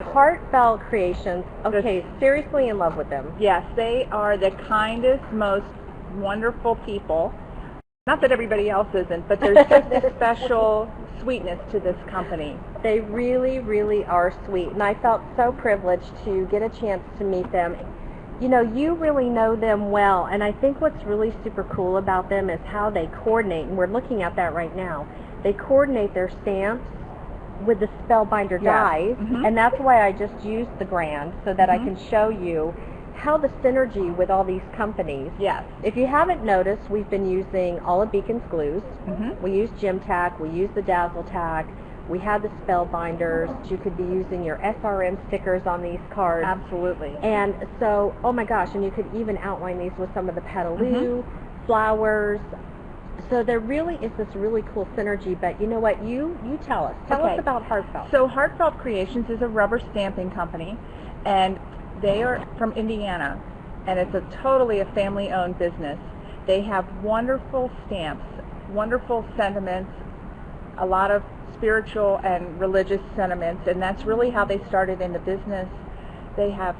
Heartfelt Creations. Okay, seriously in love with them. Yes, they are the kindest, most wonderful people. Not that everybody else isn't, but there's just a special sweetness to this company. They really, really are sweet, and I felt so privileged to get a chance to meet them. You know, you really know them well, and I think what's really super cool about them is how they coordinate, and we're looking at that right now. They coordinate their stamps with the Spellbinder dies, and that's why I just used the Grand, so that I can show you how the synergy with all these companies. Yes. If you haven't noticed, we've been using all of Beacon's glues. We use Gem Tack, we use the Dazzle Tack, we have the Spellbinders. You could be using your SRM stickers on these cards. Absolutely. And so, oh my gosh, and you could even outline these with some of the petaloo, flowers. So there really is this really cool synergy, but you know what, you tell us. Tell us about Heartfelt. So Heartfelt Creations is a rubber stamping company, and they are from Indiana, and it's totally a family-owned business. They have wonderful stamps, wonderful sentiments, a lot of spiritual and religious sentiments, and that's really how they started in the business. They have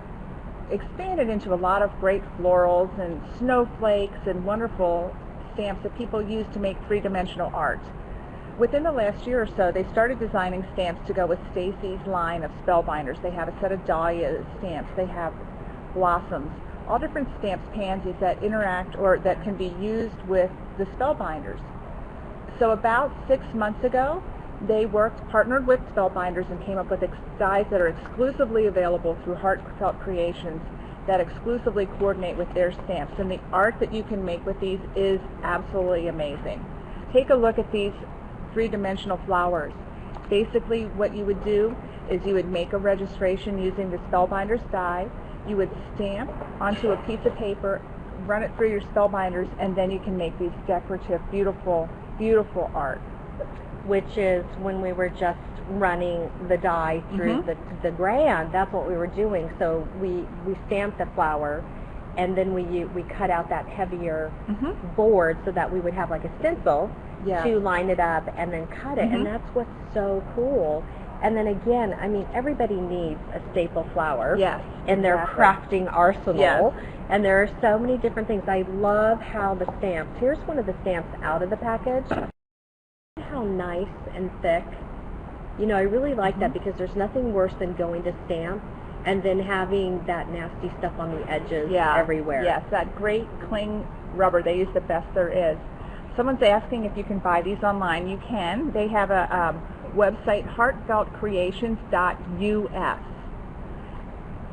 expanded into a lot of great florals and snowflakes and wonderful stamps that people use to make three-dimensional art. Within the last year or so, they started designing stamps to go with Stacy's line of Spellbinders. They have a set of dahlia stamps. They have blossoms, all different stamps, pansies that interact or that can be used with the Spellbinders. So about 6 months ago, they partnered with Spellbinders and came up with dies that are exclusively available through Heartfelt Creations that exclusively coordinate with their stamps. And the art that you can make with these is absolutely amazing. Take a look at these three-dimensional flowers. Basically what you would do is you would make a registration using the Spellbinders die. You would stamp onto a piece of paper, run it through your Spellbinders, and then you can make these decorative, beautiful, beautiful art. Which is when we were just running the die through the Grand, that's what we were doing. So we stamped the flower, and then we cut out that heavier board so that we would have like a stencil to line it up and then cut it, and that's what's so cool. And then again, I mean, everybody needs a staple flower in their crafting arsenal, and there are so many different things. I love how the stamps, here's one of the stamps out of the package. How nice and thick. You know, I really like that, because there's nothing worse than going to stamp and then having that nasty stuff on the edges everywhere. Yes, that great cling rubber. They use the best there is. Someone's asking if you can buy these online. You can. They have a website, heartfeltcreations.us.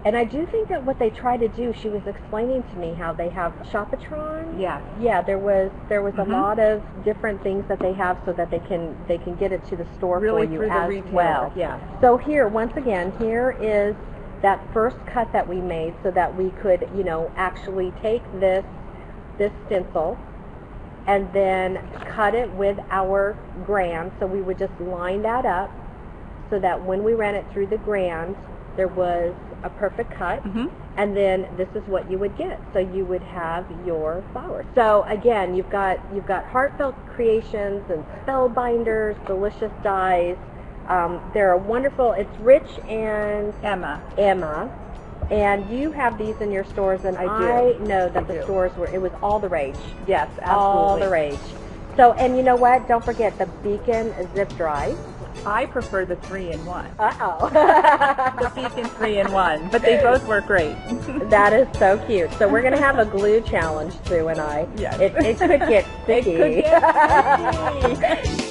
And I do think that what they try to do, she was explaining to me how they have Shopatron. Yes. Yeah, there was a lot of different things that they have so that they can get it to the store really for you through as the retailer. well. Yeah. So here, once again, here is that first cut that we made so that we could, you know, actually take this stencil and then cut it with our Grand. So we would just line that up so that when we ran it through the Grand, there was a perfect cut, and then this is what you would get. So you would have your flowers. So again, you've got Heartfelt Creations and Spellbinders, delicious dies. They're wonderful. It's Rich and Emma, and you have these in your stores, and I know that the stores it was all the rage. Yes, absolutely. All the rage. So, and you know what? Don't forget the Beacon Zip Dry. I prefer the 3-in-1. Uh-oh. The Beacon 3-in-1, but they both work great. That is so cute. So we're going to have a glue challenge, Sue and I. Yes. It could get sticky. It could get sticky.